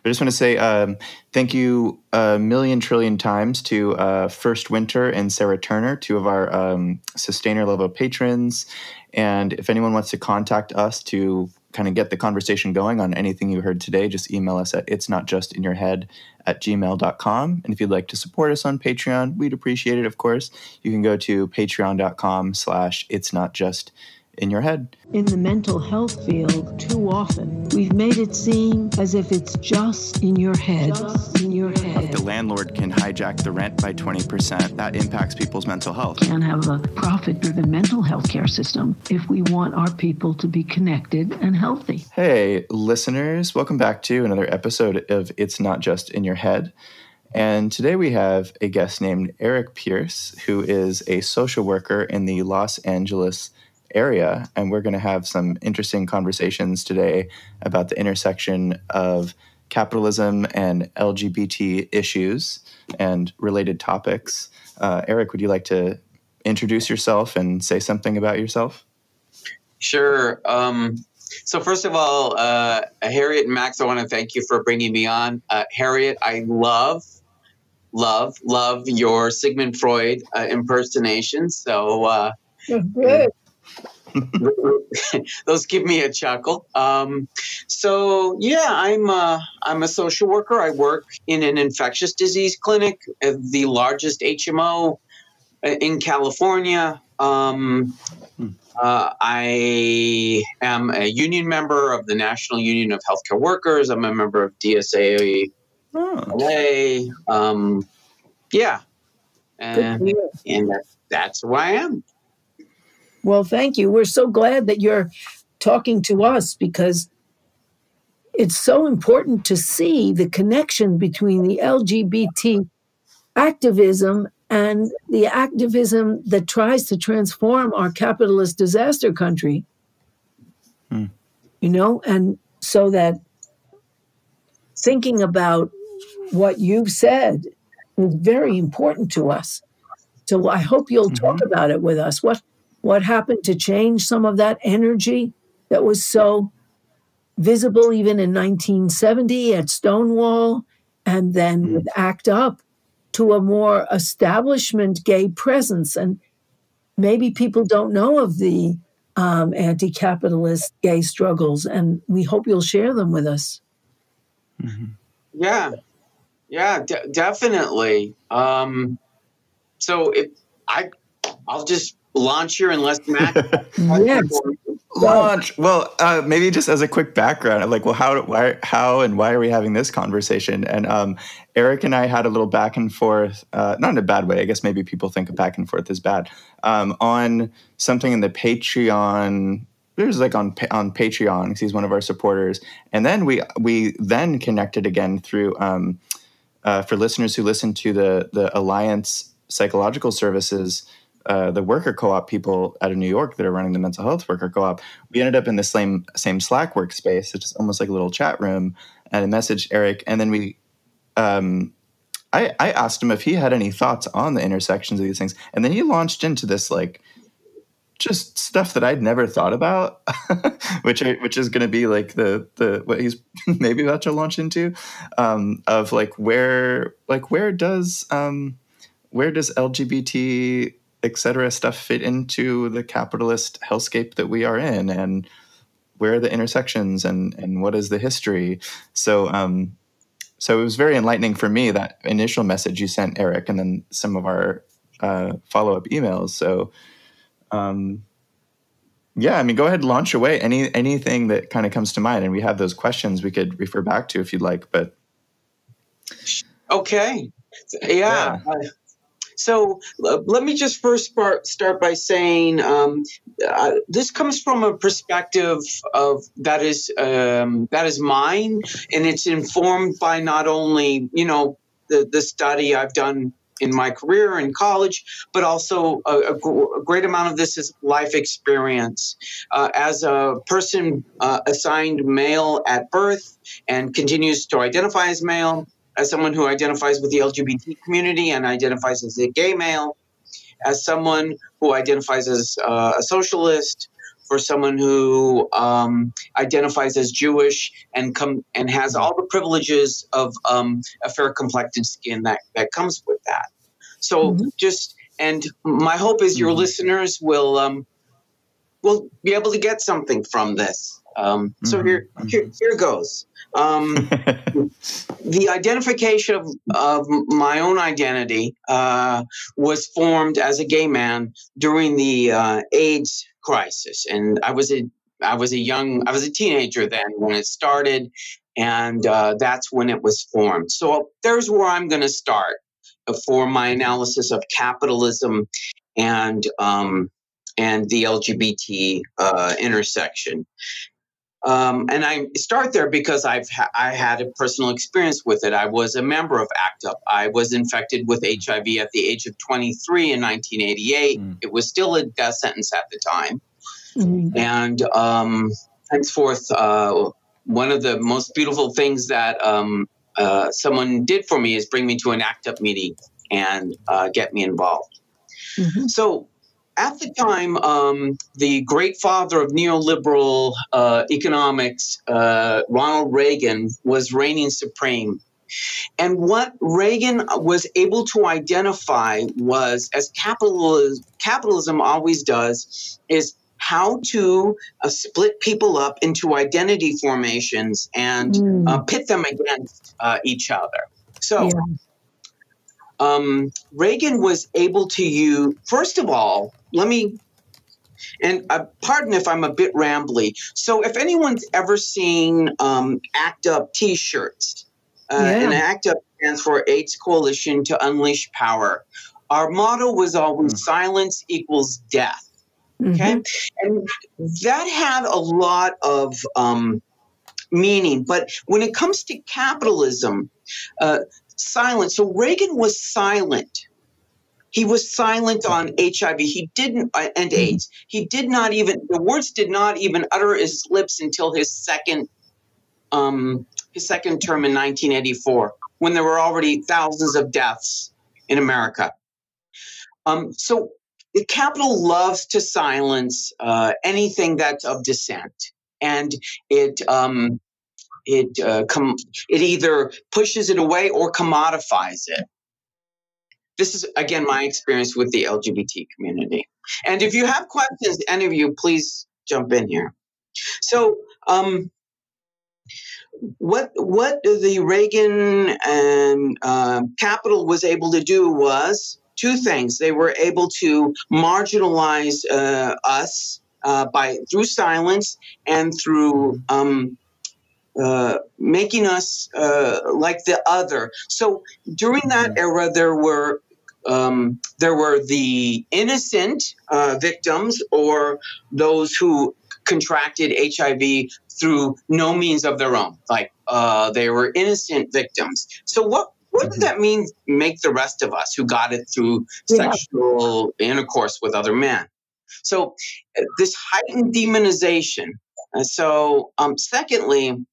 I just want to say thank you a million trillion times to First Winter and Sarah Turner, two of our sustainer level patrons. And if anyone wants to contact us to kind of get the conversation going on anything you heard today, just email us at itsnotjustinyourhead@gmail.com. And if you'd like to support us on Patreon, we'd appreciate it, of course. You can go to patreon.com/itsnotjustinyourhead. In the mental health field, too often, we've made it seem as if it's just in your head. In your head. The landlord can hijack the rent by 20%. That impacts people's mental health. Can't have a profit-driven mental health care system if we want our people to be connected and healthy. Hey, listeners, welcome back to another episode of It's Not Just in Your Head. And today we have a guest named Eric Pierce, who is a social worker in the Los Angeles area, and we're going to have some interesting conversations today about the intersection of capitalism and LGBT issues and related topics. Eric, would you like to introduce yourself and say something about yourself? Sure. So first of all, Harriet and Max, I want to thank you for bringing me on. Harriet, I love your Sigmund Freud impersonation. So Good. those give me a chuckle. So yeah, I'm a social worker. I work in an infectious disease clinic, the largest HMO in California. I am a union member of the National Union of Healthcare Workers. I'm a member of DSA LA. Yeah, and that's who I am. Well, thank you. We're so glad that you're talking to us because it's so important to see the connection between the LGBT activism and the activism that tries to transform our capitalist disaster country. You know, and so that thinking about what you've said is very important to us. So I hope you'll talk about it with us. What happened to change some of that energy that was so visible even in 1970 at Stonewall, and then with ACT UP to a more establishment gay presence. And maybe people don't know of the anti-capitalist gay struggles, and we hope you'll share them with us. Yeah, definitely. So I'll just launch here unless Matt. Launch. Well, maybe just as a quick background, like, well, how and why are we having this conversation? And Eric and I had a little back and forth, not in a bad way. I guess maybe people think of back and forth as bad, on something in the Patreon. It was like on Patreon because he's one of our supporters, and then we then connected again through for listeners who listen to the Alliance Psychological Services. The worker co-op people out of New York that are running the mental health worker co-op, we ended up in the same Slack workspace. It's just almost like a little chat room, and I messaged Eric, and then I asked him if he had any thoughts on the intersections of these things, and then he launched into this like just stuff that I'd never thought about, which is going to be like the what he's maybe about to launch into, of like where does LGBT et cetera stuff fit into the capitalist hellscape that we are in, and where are the intersections, and what is the history? So it was very enlightening for me, that initial message you sent, Eric, and then some of our follow-up emails. So yeah, I mean, go ahead and launch away anything that kind of comes to mind, and we have those questions we could refer back to if you'd like. But okay, yeah. So let me just first start by saying this comes from a perspective of that is mine, and it's informed by not only the study I've done in my career in college, but also a great amount of this is life experience. As a person assigned male at birth and continues to identify as male, as someone who identifies with the LGBT community and identifies as a gay male, as someone who identifies as a socialist, for someone who identifies as Jewish and has all the privileges of a fair complected skin that comes with that. So and my hope is your listeners will be able to get something from this. So here goes. The identification of my own identity was formed as a gay man during the AIDS crisis, and I was a teenager then when it started, and that's when it was formed. So there's where I'm going to start for my analysis of capitalism and the LGBT intersection. And I start there because I had a personal experience with it. I was a member of ACT UP. I was infected with HIV at the age of 23 in 1988. It was still a death sentence at the time. And henceforth, one of the most beautiful things that someone did for me is bring me to an ACT UP meeting and get me involved. So at the time, the great father of neoliberal economics, Ronald Reagan, was reigning supreme. And what Reagan was able to identify was, as capitalism always does, is how to split people up into identity formations and pit them against each other. So Reagan was able to use, first of all, pardon if I'm a bit rambly. So if anyone's ever seen ACT UP T-shirts, and ACT UP stands for AIDS Coalition to Unleash Power, our motto was always silence equals death. Okay? And that had a lot of meaning. But when it comes to capitalism, silence. So Reagan was silent. He was silent on HIV. He didn't, and AIDS. He did not even, the words did not even utter his lips until his second term in 1984, when there were already thousands of deaths in America. So the capital loves to silence anything that's of dissent, and it either pushes it away or commodifies it. This is, again, my experience with the LGBT community. And if you have questions, any of you, please jump in here. So what the Reagan and capital was able to do was two things. They were able to marginalize us through silence and through making us like the other. So during that era, there were the innocent victims, or those who contracted HIV through no means of their own. Like they were innocent victims. So what does that mean? Make the rest of us who got it through sexual intercourse with other men. So this heightened demonization. Secondly,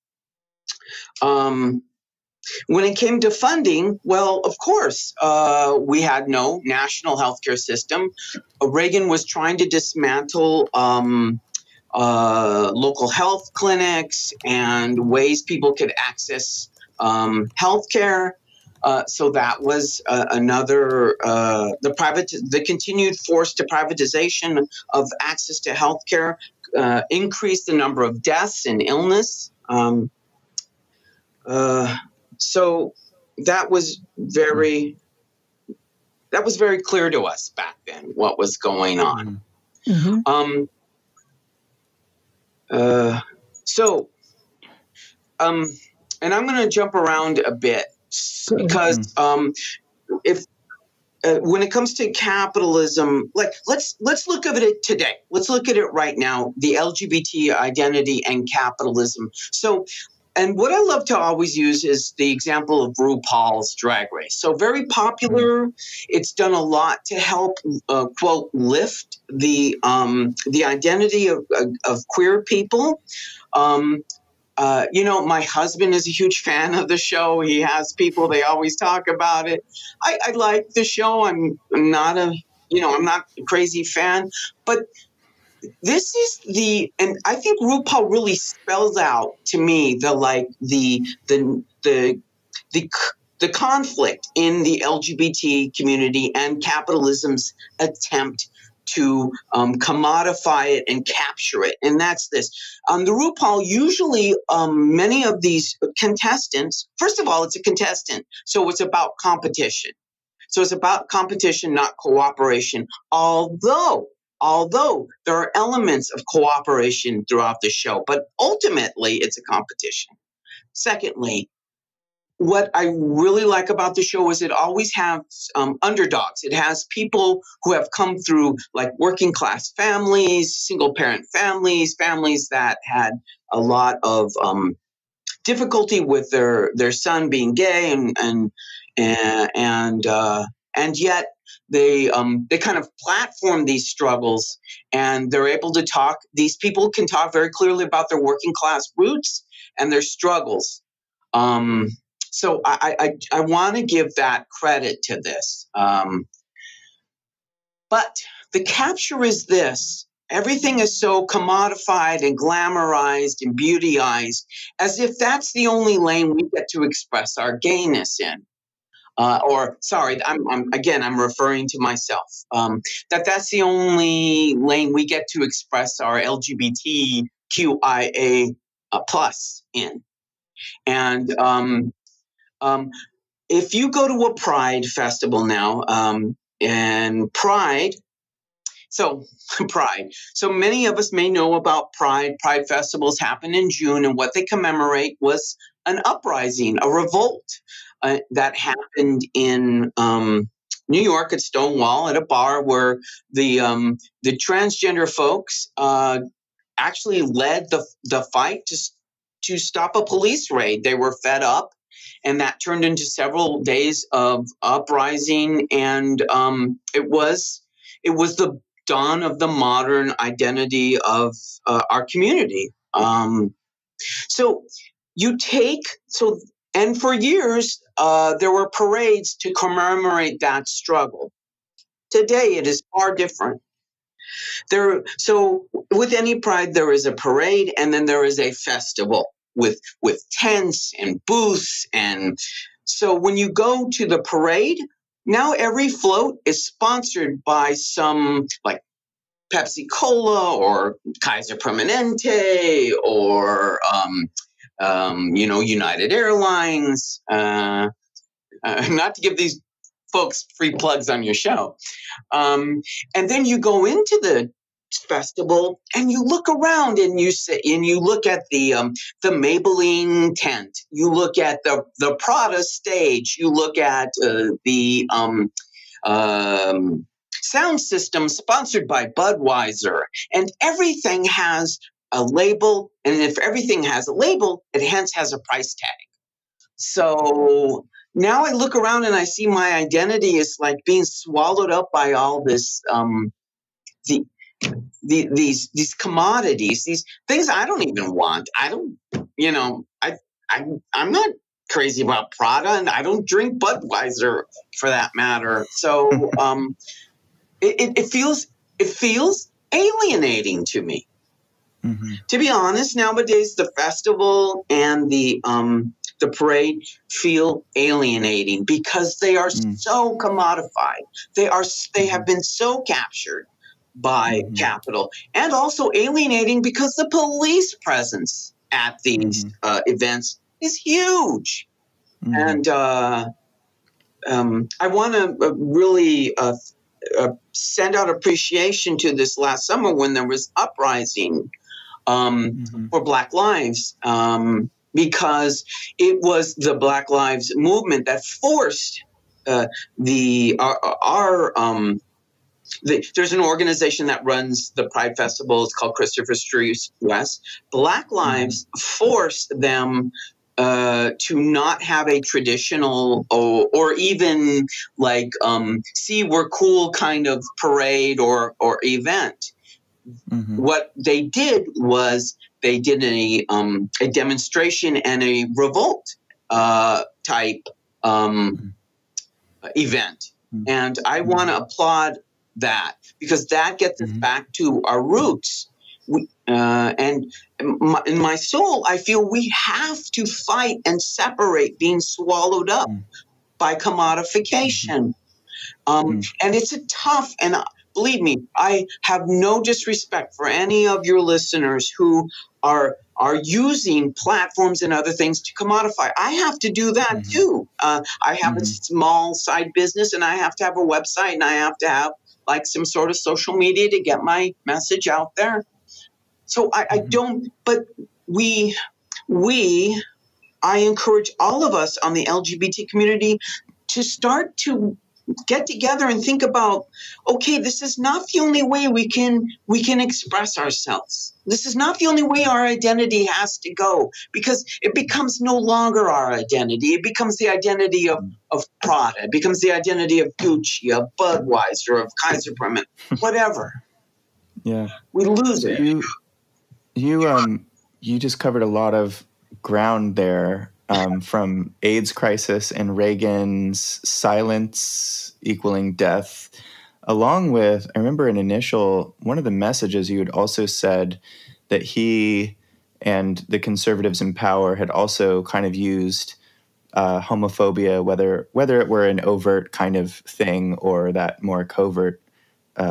when it came to funding, well, of course, we had no national healthcare system. Reagan was trying to dismantle local health clinics and ways people could access healthcare. So that was another the continued forced privatization of access to healthcare increased the number of deaths and illness. So that was very clear to us back then what was going on. And I'm going to jump around a bit because when it comes to capitalism, like let's look at it today. Let's look at it right now, the LGBT identity and capitalism. So, and what I love to always use is the example of RuPaul's Drag Race. So very popular. It's done a lot to help, quote, lift the identity of queer people. My husband is a huge fan of the show. He has people, they always talk about it. I like the show. I'm not a crazy fan, but this is and I think RuPaul really spells out to me the conflict in the LGBT community and capitalism's attempt to commodify it and capture it. And that's this. On the RuPaul, usually many of these contestants, first of all, it's a contestant, so it's about competition. So it's about competition, not cooperation, although there are elements of cooperation throughout the show, but ultimately it's a competition. Secondly, what I really like about the show is it always has underdogs. It has people who have come through like working class families, single parent families, families that had a lot of difficulty with their son being gay, and yet they kind of platform these struggles, and they're able to talk. These people can talk very clearly about their working class roots and their struggles. So I want to give that credit to this. But the capture is this. Everything is so commodified and glamorized and beautyized, as if that's the only lane we get to express our gayness in. I'm referring to myself. That's the only lane we get to express our LGBTQIA plus in. And if you go to a Pride festival now, and Pride, so many of us may know about Pride. Pride festivals happen in June, and what they commemorate was an uprising, a revolt that happened in New York at Stonewall, at a bar where the transgender folks actually led the fight to stop a police raid. They were fed up, and that turned into several days of uprising, and it was the dawn of the modern identity of our community. And for years, there were parades to commemorate that struggle. Today, it is far different. So with any Pride, there is a parade, and then there is a festival with tents and booths. And so when you go to the parade, now every float is sponsored by some like Pepsi Cola or Kaiser Permanente or United Airlines. Not to give these folks free plugs on your show. And then you go into the festival and you look around and you look at the Maybelline tent, you look at the Prada stage, you look at the sound system sponsored by Budweiser, and everything has a label, and if everything has a label, it hence has a price tag. So now I look around and I see my identity is like being swallowed up by all this these commodities, these things I don't even want. I'm not crazy about Prada, and I don't drink Budweiser for that matter. So it feels alienating to me. Mm-hmm. To be honest, nowadays the festival and the parade feel alienating because they are so commodified. They have been so captured by capital, and also alienating because the police presence at these events is huge. And I want to really send out appreciation to this last summer when there was uprising for Black Lives, because it was the Black Lives movement that forced there's an organization that runs the Pride Festival. It's called Christopher Street West. Black Lives forced them to not have a traditional or even like see we're cool kind of parade or event. What they did was they did a demonstration and a revolt type event. And I want to applaud that, because that gets us back to our roots. And in my soul, I feel we have to fight and separate being swallowed up by commodification. And it's a tough, and believe me, I have no disrespect for any of your listeners who are using platforms and other things to commodify. I have to do that too. I have a small side business, and I have to have a website, and I have to have like some sort of social media to get my message out there. So I don't, but I encourage all of us on the LGBT community to start to get together and think about, okay, this is not the only way we can express ourselves. This is not the only way our identity has to go, because it becomes no longer our identity. It becomes the identity of Prada. It becomes the identity of Gucci, of Budweiser, of Kaiser Permanente, whatever. Yeah. We lose it. You just covered a lot of ground there, from AIDS crisis and Reagan's silence equaling death, along with, I remember one of the messages you had also said that he and the conservatives in power had also kind of used homophobia, whether it were an overt kind of thing or that more covert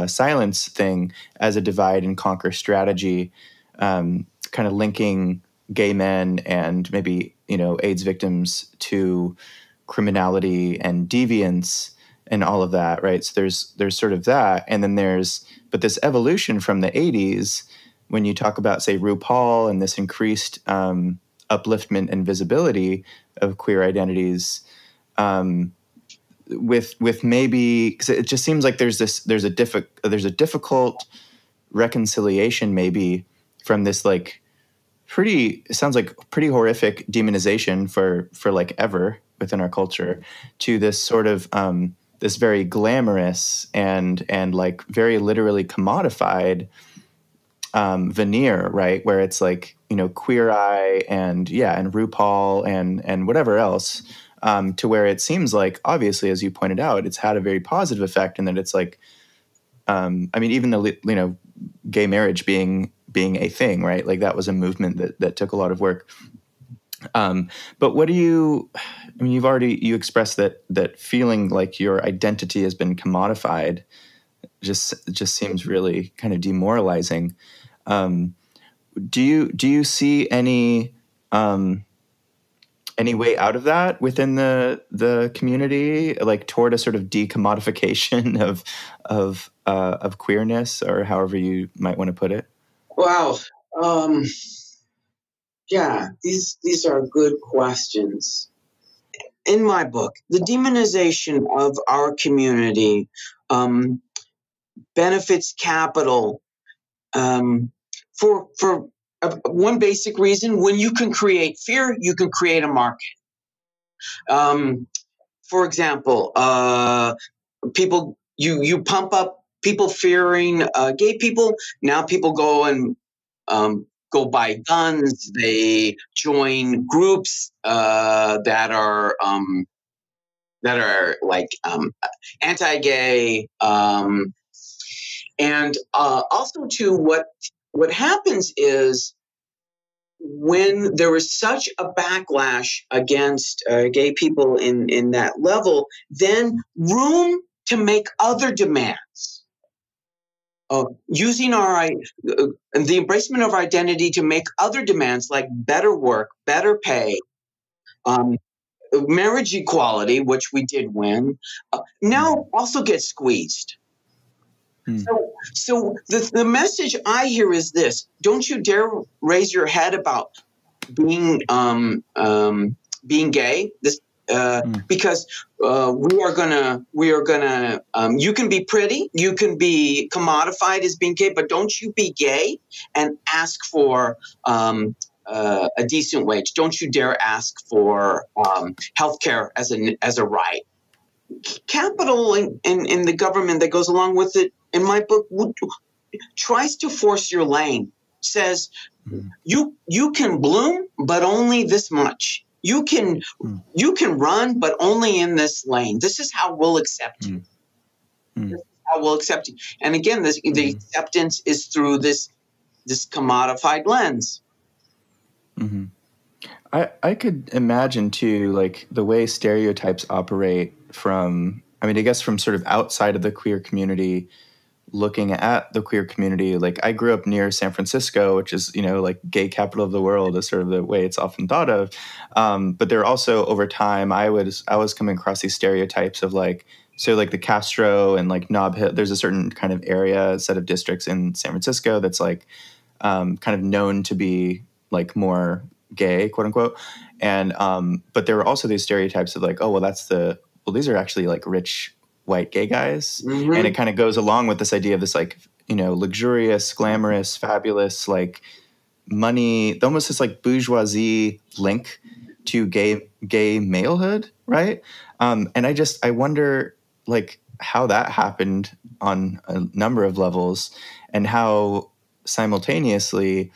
silence thing, as a divide and conquer strategy, kind of linking gay men and maybe, AIDS victims to criminality and deviance and all of that, right? So there's sort of that. And then but this evolution from the 80s, when you talk about, say, RuPaul and this increased upliftment and visibility of queer identities, with maybe, because it just seems like there's a difficult reconciliation maybe from this like it sounds like pretty horrific demonization for like ever within our culture, to this sort of this very glamorous and like very literally commodified veneer, right? Where it's like, Queer Eye and RuPaul and whatever else, to where it seems like, obviously, as you pointed out, it's had a very positive effect, and that it's like, even the, gay marriage being a thing, right? Like that was a movement that took a lot of work. But what do you expressed that feeling like your identity has been commodified just seems really kind of demoralizing. Do you see any way out of that within the community, like toward a sort of decommodification of queerness, or however you might want to put it? Wow. Yeah, these are good questions. In my book, the demonization of our community benefits capital for one basic reason: when you can create fear, you can create a market. For example, people you pump up people fearing gay people. Now people go and go buy guns. They join groups that are like anti-gay, and also too, what happens is, when there is such a backlash against gay people in that level, then room to make other demands. Using the embracement of our identity to make other demands like better work, better pay, marriage equality, which we did win, now also gets squeezed. So the message I hear is this: don't you dare raise your head about being gay. Because we are gonna. You can be pretty, you can be commodified as being gay, but don't you be gay and ask for a decent wage. Don't you dare ask for healthcare as a right. Capital in the government that goes along with it, in my book, tries to force your lane. Says you can bloom, but only this much. You can run, but only in this lane. This is how we'll accept you. This is how we'll accept you. And again, the acceptance is through this commodified lens. Mm-hmm. I could imagine too, like the way stereotypes operate from, I mean, I guess from sort of outside of the queer community, looking at the queer community. Like I grew up near San Francisco, which is, like gay capital of the world is sort of the way it's often thought of. But there also over time, I was coming across these stereotypes of like the Castro and like Nob Hill, there's a certain kind of area, set of districts in San Francisco that's like kind of known to be like more gay, quote unquote. And but there were also these stereotypes of like, oh, well, these are actually like rich white gay guys. Mm-hmm. And it kind of goes along with this idea of this like, luxurious, glamorous, fabulous, like money, almost this like bourgeoisie link to gay malehood, right? And I wonder like how that happened on a number of levels and how simultaneously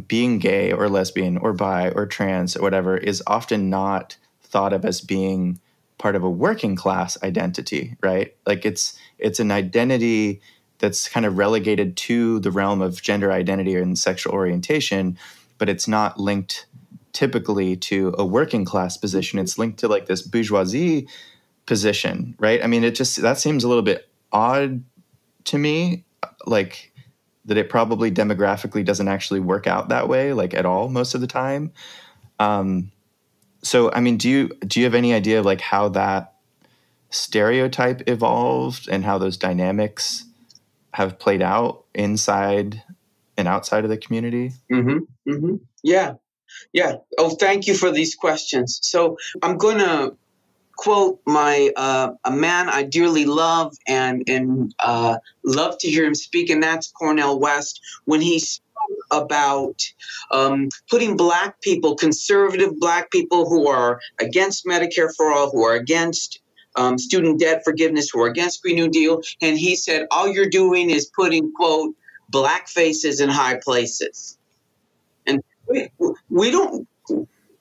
being gay or lesbian or bi or trans or whatever is often not thought of as being part of a working class identity, right? Like it's an identity that's kind of relegated to the realm of gender identity and sexual orientation, but it's not linked typically to a working class position. It's linked to like this bourgeoisie position, right? I mean, that seems a little bit odd to me, like that it probably demographically doesn't actually work out that way, like at all most of the time. So, I mean, do you have any idea of like how that stereotype evolved and how those dynamics have played out inside and outside of the community? Mm-hmm. Mm-hmm. Yeah. Oh, thank you for these questions. So I'm going to quote a man I dearly love and love to hear him speak, and that's Cornel West, when he spoke about putting Black people, conservative Black people who are against Medicare for All, who are against student debt forgiveness, who are against Green New Deal. And he said, all you're doing is putting, quote, Black faces in high places. And we don't,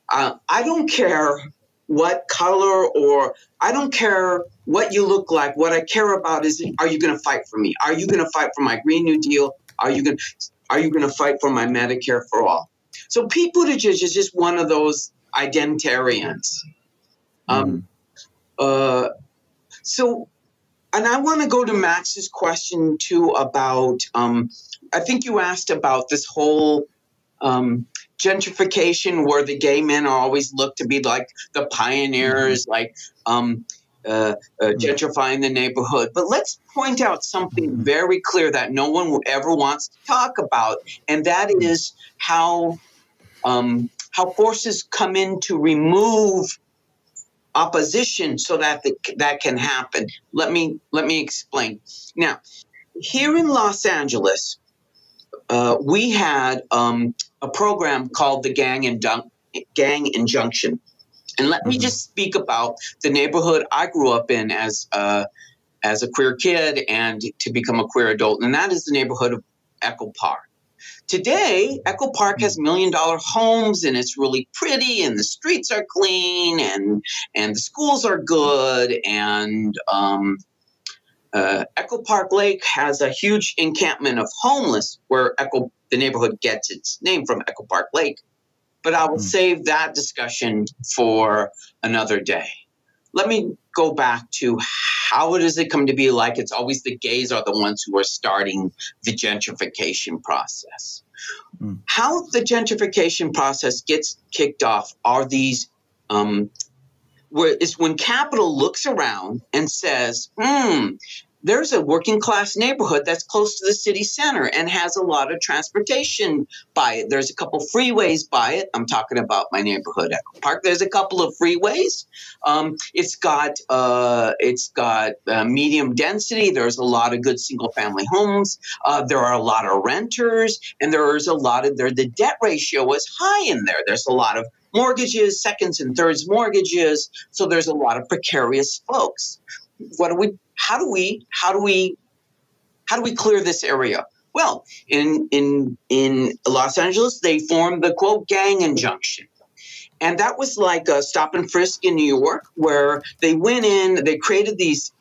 I don't care what color, or I don't care what you look like. What I care about is, are you going to fight for me? Are you going to fight for my Green New Deal? Are you going to fight for my Medicare for All? So Pete Buttigieg is just one of those identitarians. So, and I want to go to Max's question too about, I think you asked about this whole gentrification, where the gay men are always looked to be like the pioneers, like gentrifying the neighborhood. But let's point out something very clear that no one ever wants to talk about, and that is how forces come in to remove opposition so that that can happen. Let me explain. Now, here in Los Angeles, we had a program called the Gang Injunction. And let me just speak about the neighborhood I grew up in as a queer kid and to become a queer adult, and that is the neighborhood of Echo Park. Today, Echo Park has $1 million homes, and it's really pretty, and the streets are clean, and the schools are good, and Echo Park Lake has a huge encampment of homeless, where the neighborhood gets its name from Echo Park Lake. But I will save that discussion for another day. Let me go back to how does it come to be like it's always the gays are the ones who are starting the gentrification process. How the gentrification process gets kicked off are these, where it's when capital looks around and says, there's a working class neighborhood that's close to the city center and has a lot of transportation by it. There's a couple freeways by it. I'm talking about my neighborhood, Echo Park. There's a couple of freeways. It's got medium density. There's a lot of good single family homes. There are a lot of renters, and there's a lot of the debt ratio is high in there. There's a lot of mortgages, seconds and thirds mortgages. So there's a lot of precarious folks. How do we clear this area? Well, in Los Angeles, they formed the quote gang injunction. And that was like a stop and frisk in New York, where they went in, they created these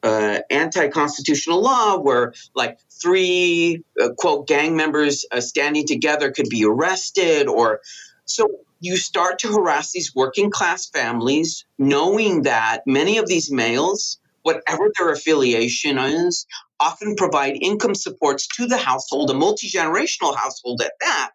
anti-constitutional law where like three quote gang members standing together could be arrested, or so you start to harass these working class families, knowing that many of these males, whatever their affiliation is, often provide income supports to the household, a multi-generational household at that.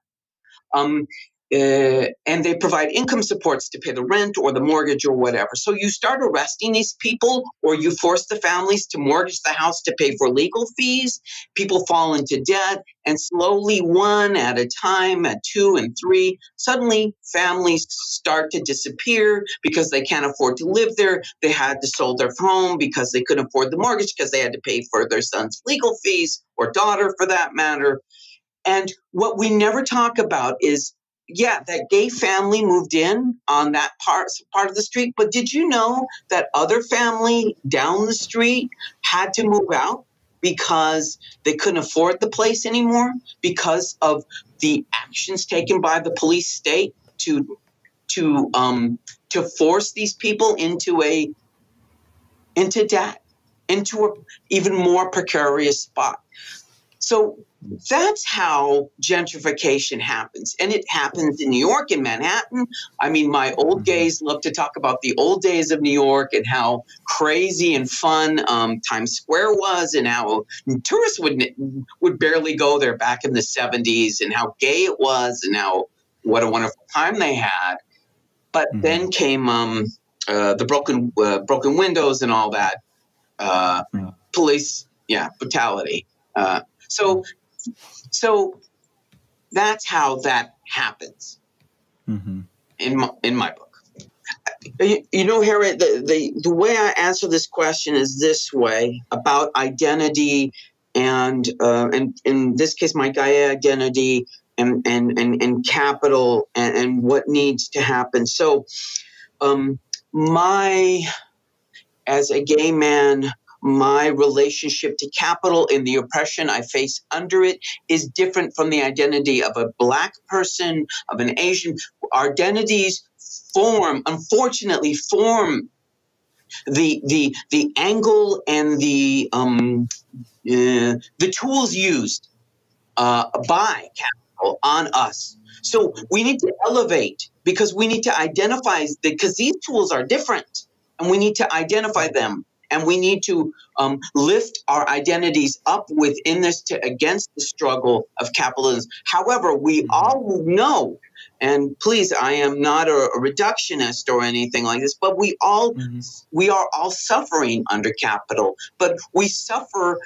And they provide income supports to pay the rent or the mortgage or whatever. So you start arresting these people, or you force the families to mortgage the house to pay for legal fees. People fall into debt, and slowly, one at a time, at two and three, suddenly families start to disappear because they can't afford to live there. They had to sell their home because they couldn't afford the mortgage because they had to pay for their son's legal fees, or daughter for that matter. And what we never talk about is, yeah, that gay family moved in on that part of the street, but did you know that other family down the street had to move out because they couldn't afford the place anymore, because of the actions taken by the police state to force these people into debt, into an even more precarious spot. So that's how gentrification happens. And it happens in New York, in Manhattan. I mean, my old gays love to talk about the old days of New York and how crazy and fun Times Square was, and how tourists would barely go there back in the 70s, and how gay it was, and how what a wonderful time they had. But then came the broken windows and all that, police, brutality. So that's how that happens in my book. You know, Harriet, the way I answer this question is this way about identity, and in this case, my Gaia identity, and capital, and what needs to happen. So, as a gay man, my relationship to capital and the oppression I face under it is different from the identity of a Black person, of an Asian. Our identities unfortunately form the angle and the tools used by capital on us. So we need to elevate, because we need to identify, because these tools are different, and we need to identify them. And we need to lift our identities up within this against the struggle of capitalism. However, we all know, and please, I am not a reductionist or anything like this, but we are all suffering under capital. But we suffer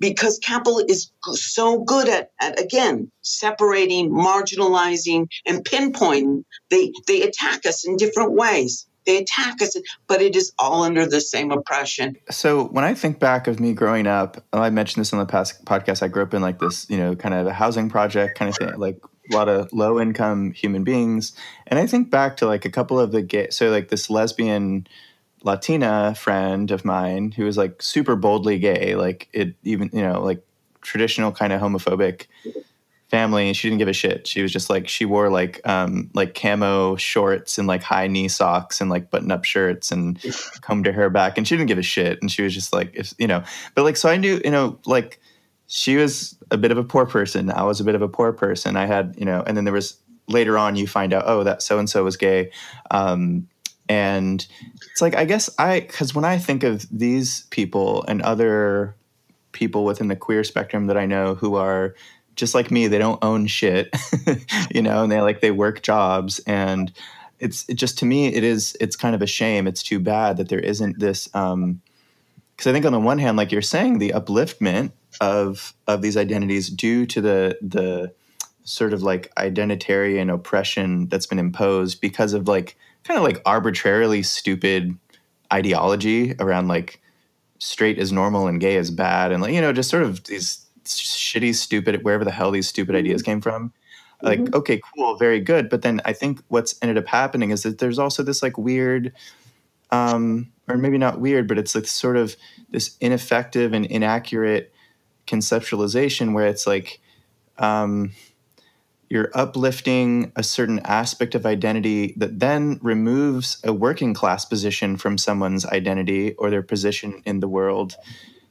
because capital is so good at again, separating, marginalizing, and pinpointing. They attack us in different ways. They attack us, but it is all under the same oppression. So when I think back of me growing up, I mentioned this on the past podcast, I grew up in like this, kind of a housing project kind of thing, like a lot of low income human beings. And I think back to like a couple of the gay, so like this lesbian Latina friend of mine who was like super boldly gay, like it even, like traditional kind of homophobic family, and she didn't give a shit. She was just like, she wore like camo shorts and like high knee socks and like button up shirts and combed her hair back, and she didn't give a shit. And she was just like, but like, so I knew, like she was a bit of a poor person. I was a bit of a poor person. I had, and then there was later on you find out, oh, that so-and-so was gay. And it's like, I guess because when I think of these people and other people within the queer spectrum that I know who are just like me, they don't own shit, and they work jobs. And it's just, to me, it's kind of a shame. It's too bad that there isn't this, because I think on the one hand, like you're saying, the upliftment of these identities due to the sort of like identitarian oppression that's been imposed because of like kind of like arbitrarily stupid ideology around like straight is normal and gay is bad, and like, just sort of these shitty, stupid, wherever the hell these stupid ideas came from. Like, okay, cool, very good. But then I think what's ended up happening is that there's also this like weird, or maybe not weird, but it's like sort of this ineffective and inaccurate conceptualization where it's like, you're uplifting a certain aspect of identity that then removes a working class position from someone's identity or their position in the world,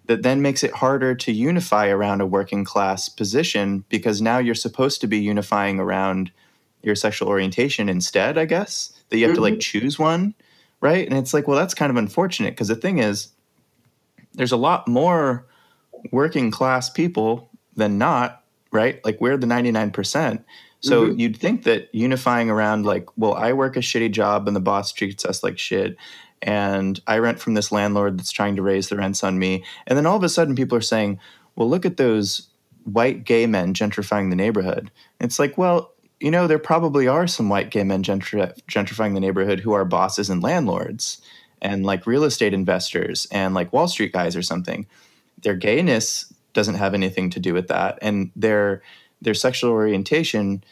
that then makes it harder to unify around a working class position, because now you're supposed to be unifying around your sexual orientation instead, I guess, that you have to like choose one, right? And it's like, well, that's kind of unfortunate, because the thing is, there's a lot more working class people than not, right? Like we're the 99%. So you'd think that unifying around like, well, I work a shitty job and the boss treats us like shit, and I rent from this landlord that's trying to raise the rents on me. And then all of a sudden people are saying, well, look at those white gay men gentrifying the neighborhood. It's like, well, you know, there probably are some white gay men gentrifying the neighborhood who are bosses and landlords and like real estate investors and like Wall Street guys or something. Their gayness doesn't have anything to do with that. And their sexual orientation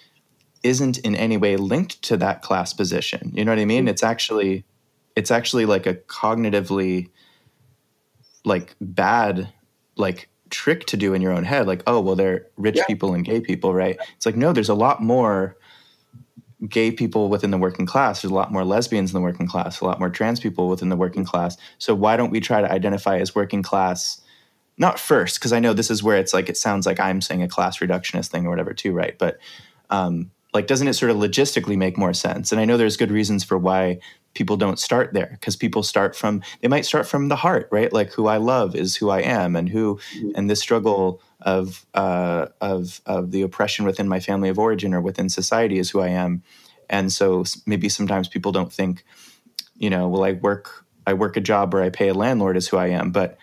isn't in any way linked to that class position. You know what I mean? It's actually like a cognitively like bad like trick to do in your own head. Like, oh, well, they're rich people and gay people, right? It's like, no, there's a lot more gay people within the working class. There's a lot more lesbians in the working class, a lot more trans people within the working class. So why don't we try to identify as working class? Not first, because I know this is where it's like, it sounds like I'm saying a class reductionist thing or whatever too, right? But like, doesn't it sort of logistically make more sense? And I know there's good reasons for why people don't start there, because people they might start from the heart, right? Like, who I love is who I am, and and this struggle of the oppression within my family of origin or within society is who I am. And so maybe sometimes people don't think, you know, well, I work a job or I pay a landlord is who I am. But,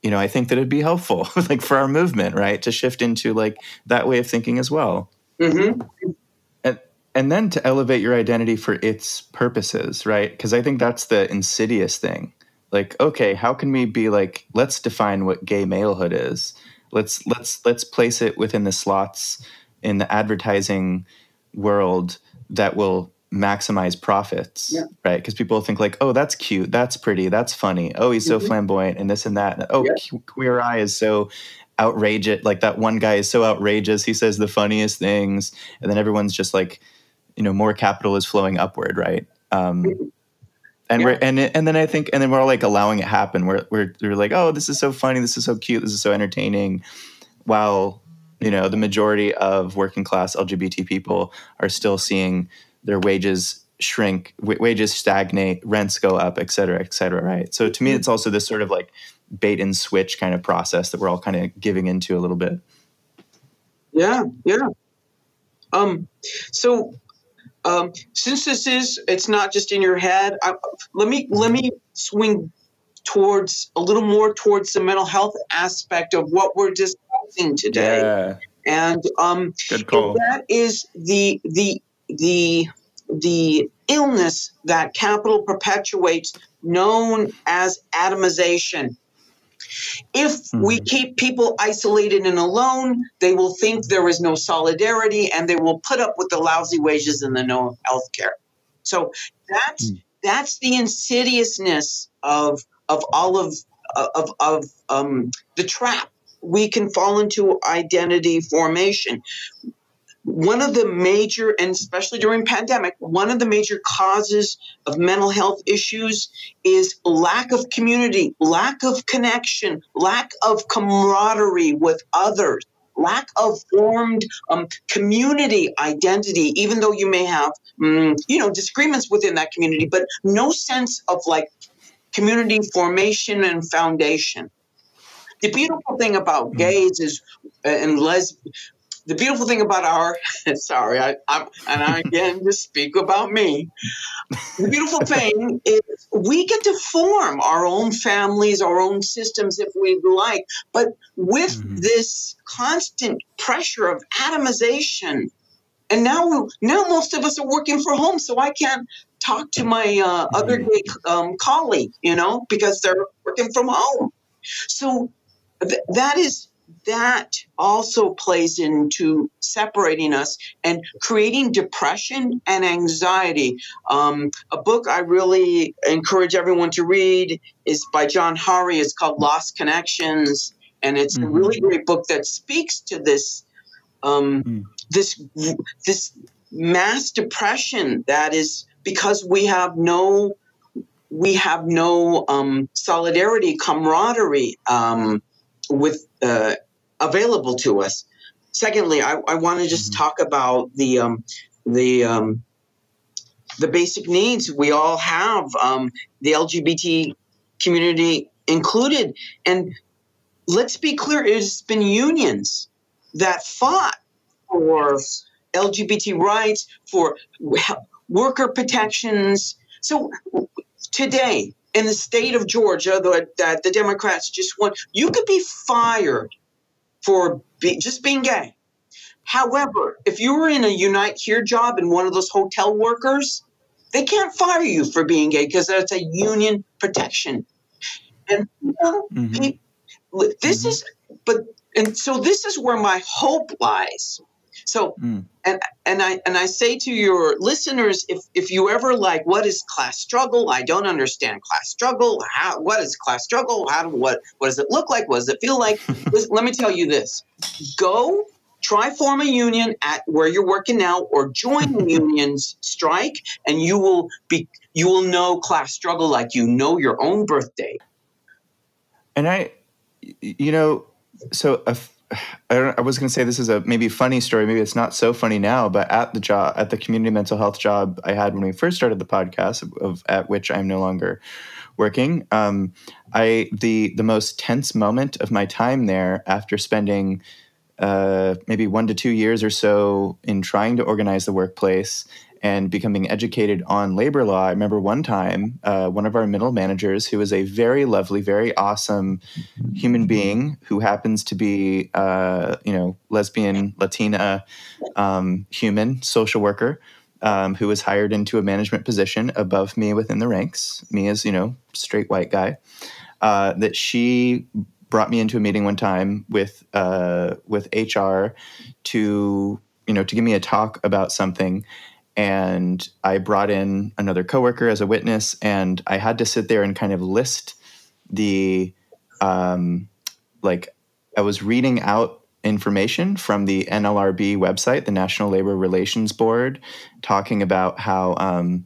you know, I think that it'd be helpful like for our movement, right, to shift into like that way of thinking as well. And then to elevate your identity for its purposes, right? Because I think that's the insidious thing. Like, okay, how can we be like, let's define what gay malehood is. Let's place it within the slots in the advertising world that will maximize profits, right? Because people think like, oh, that's cute, that's pretty, that's funny. Oh, he's so flamboyant and this and that. And, oh, Queer Eye is so outrageous. Like that one guy is so outrageous. He says the funniest things. And then everyone's just like, you know, more capital is flowing upward, right? And then I think, and then we're all like allowing it happen. We're like, oh, this is so funny, this is so cute, this is so entertaining, while, you know, the majority of working class LGBT people are still seeing their wages shrink, wages stagnate, rents go up, et cetera, right? So to me, it's also this sort of like bait and switch kind of process that we're all kind of giving into a little bit. Since it's not just in your head, let me swing towards a little more towards the mental health aspect of what we're discussing today. And good call. That is the illness that capital perpetuates, known as atomization. If we keep people isolated and alone, they will think there is no solidarity, and they will put up with the lousy wages and the no health care. So that's the insidiousness of all of the trap we can fall into identity formation. One of the major, and especially during pandemic, one of the major causes of mental health issues is lack of community, lack of connection, lack of camaraderie with others, lack of formed community identity, even though you may have, disagreements within that community, but no sense of like community formation and foundation. The beautiful thing about gays is, the beautiful thing about our, sorry, I'm again just speak about me. The beautiful thing is we get to form our own families, our own systems if we like, but with this constant pressure of atomization, and now most of us are working from home, so I can't talk to my other gay colleague, because they're working from home. So that also plays into separating us and creating depression and anxiety. A book I really encourage everyone to read is by John Hari. It's called Lost Connections, and it's a really great book that speaks to this this mass depression that is because we have no solidarity, camaraderie with available to us. Secondly, I want to just talk about the basic needs we all have, the LGBT community included. And let's be clear, it's been unions that fought for LGBT rights, for worker protections. So today, in the state of Georgia, that the Democrats just won, you could be fired for just being gay. However, if you were in a Unite Here job and one of those hotel workers, they can't fire you for being gay because that's a union protection. And this is where my hope lies. So, and I say to your listeners, if you ever like, what is class struggle? I don't understand class struggle. What is class struggle? What does it look like? What does it feel like? Let me tell you this: go try form a union at where you're working now, or join the union's strike, and you will know class struggle like you know your own birthday. And I was going to say this is a maybe funny story. Maybe it's not so funny now, but at the community mental health job I had when we first started the podcast, at which I'm no longer working, the most tense moment of my time there, after spending maybe 1 to 2 years or so in trying to organize the workplace and becoming educated on labor law. I remember one time, one of our middle managers, who is a very lovely, very awesome human being who happens to be, lesbian, Latina, human, social worker, who was hired into a management position above me within the ranks, me as, straight white guy, that she brought me into a meeting one time with HR to give me a talk about something. And I brought in another coworker as a witness, and I had to sit there and kind of list I was reading out information from the NLRB website, the National Labor Relations Board, talking about how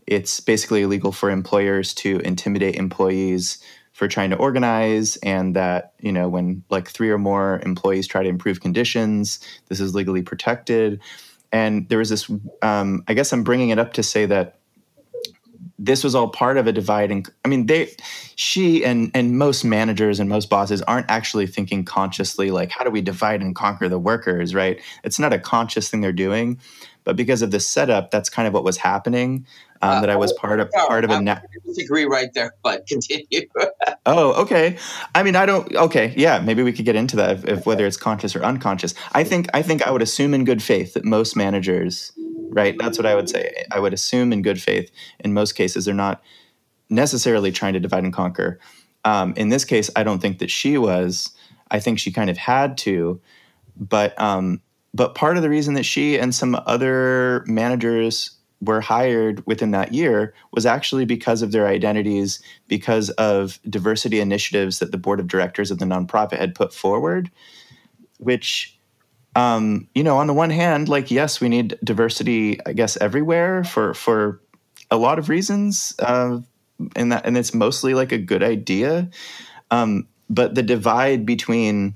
it's basically illegal for employers to intimidate employees for trying to organize, and that, when like 3 or more employees try to improve conditions, this is legally protected. And there was this, I guess I'm bringing it up to say that this was all part of a divide. And I mean, she and most managers and most bosses aren't actually thinking consciously, like, how do we divide and conquer the workers, right? It's not a conscious thing they're doing, but because of the setup, that's kind of what was happening. That I was part of a. I disagree right there, but continue. Oh, okay. I mean, okay, yeah, maybe we could get into that, if whether it's conscious or unconscious. I think I would assume in good faith that most managers, right? That's what I would say. I would assume in good faith, in most cases, they're not necessarily trying to divide and conquer. In this case, I don't think that she was. I think she kind of had to, but part of the reason that she and some other managers were hired within that year was actually because of their identities, because of diversity initiatives that the board of directors of the nonprofit had put forward, which, on the one hand, like, yes, we need diversity, I guess, everywhere for a lot of reasons. And it's mostly like a good idea. But the divide between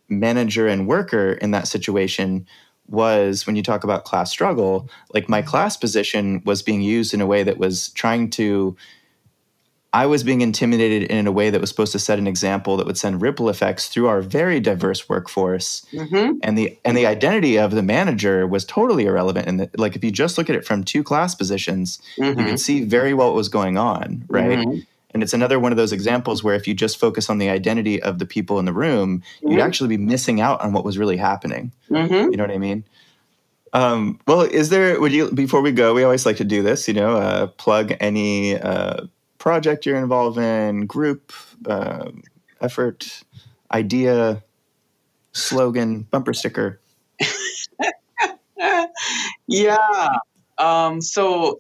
manager and worker in that situation was, when you talk about class struggle, like, my class position was being used in a way that was I was being intimidated in a way that was supposed to set an example that would send ripple effects through our very diverse workforce. Mm-hmm. And the identity of the manager was totally irrelevant. And if you just look at it from 2 class positions, mm-hmm. you can see very well what was going on, right? Mm-hmm. And it's another one of those examples where if you just focus on the identity of the people in the room, mm-hmm. you'd actually be missing out on what was really happening. Mm-hmm. You know what I mean? Well, before we go, we always like to do this, plug any project you're involved in, group, effort, idea, slogan, bumper sticker. Yeah. So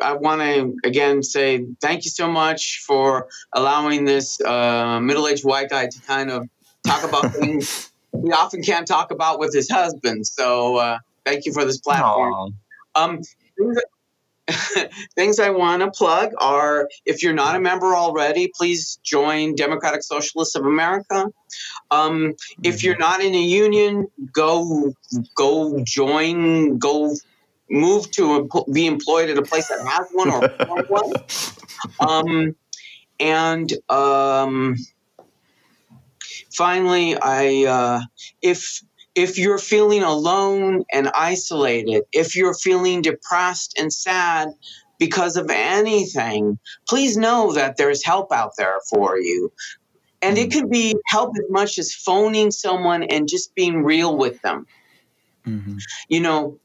I want to, again, say thank you so much for allowing this middle-aged white guy to kind of talk about things we often can't talk about with his husband. So thank you for this platform. Things I want to plug are, if you're not a member already, please join Democratic Socialists of America. If you're not in a union, go join, go move to be employed at a place that has one or one. And finally, if you're feeling alone and isolated, if you're feeling depressed and sad because of anything, please know that there's help out there for you. And it can be help as much as phoning someone and just being real with them. You know,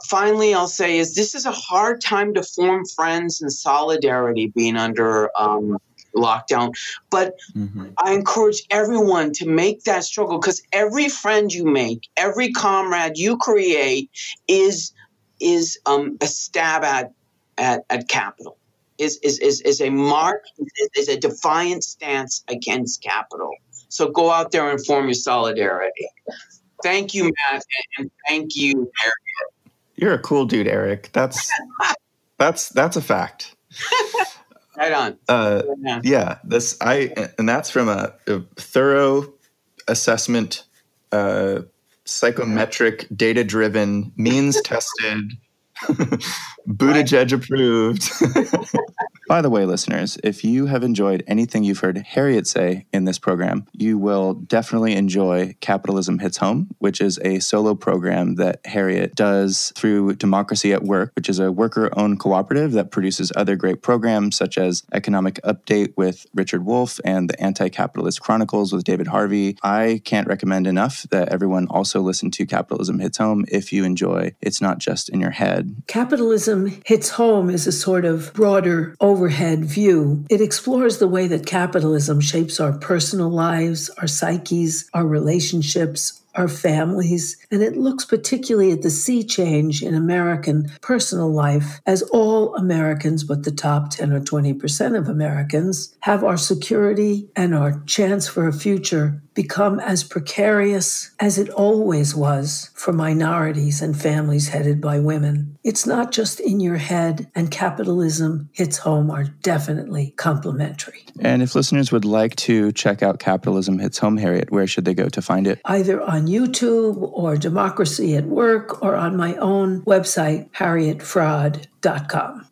finally, I'll say this is a hard time to form friends and solidarity being under lockdown. But I encourage everyone to make that struggle, because every friend you make, every comrade you create is a stab at capital. Is a mark, is a defiant stance against capital. So go out there and form your solidarity. Thank you, Matt, and thank you, Eric. You're a cool dude, Eric. That's a fact. Right on. Yeah, and that's from a thorough assessment, psychometric, data-driven, means-tested, Buttigieg approved. By the way, listeners, if you have enjoyed anything you've heard Harriet say in this program, you will definitely enjoy Capitalism Hits Home, which is a solo program that Harriet does through Democracy at Work, which is a worker-owned cooperative that produces other great programs such as Economic Update with Richard Wolff and the Anti-Capitalist Chronicles with David Harvey. I can't recommend enough that everyone also listen to Capitalism Hits Home if you enjoy It's Not Just in Your Head. Capitalism Hits Home is a sort of broader overhead view. It explores the way that capitalism shapes our personal lives, our psyches, our relationships, our families, and it looks particularly at the sea change in American personal life, as all Americans, but the top 10 or 20% of Americans, have our security and our chance for a future become as precarious as it always was for minorities and families headed by women. It's not just in your head, and Capitalism Hits Home are definitely complementary. And if listeners would like to check out Capitalism Hits Home, Harriet, where should they go to find it? Either on YouTube or Democracy at Work or on my own website, harrietfraud.com.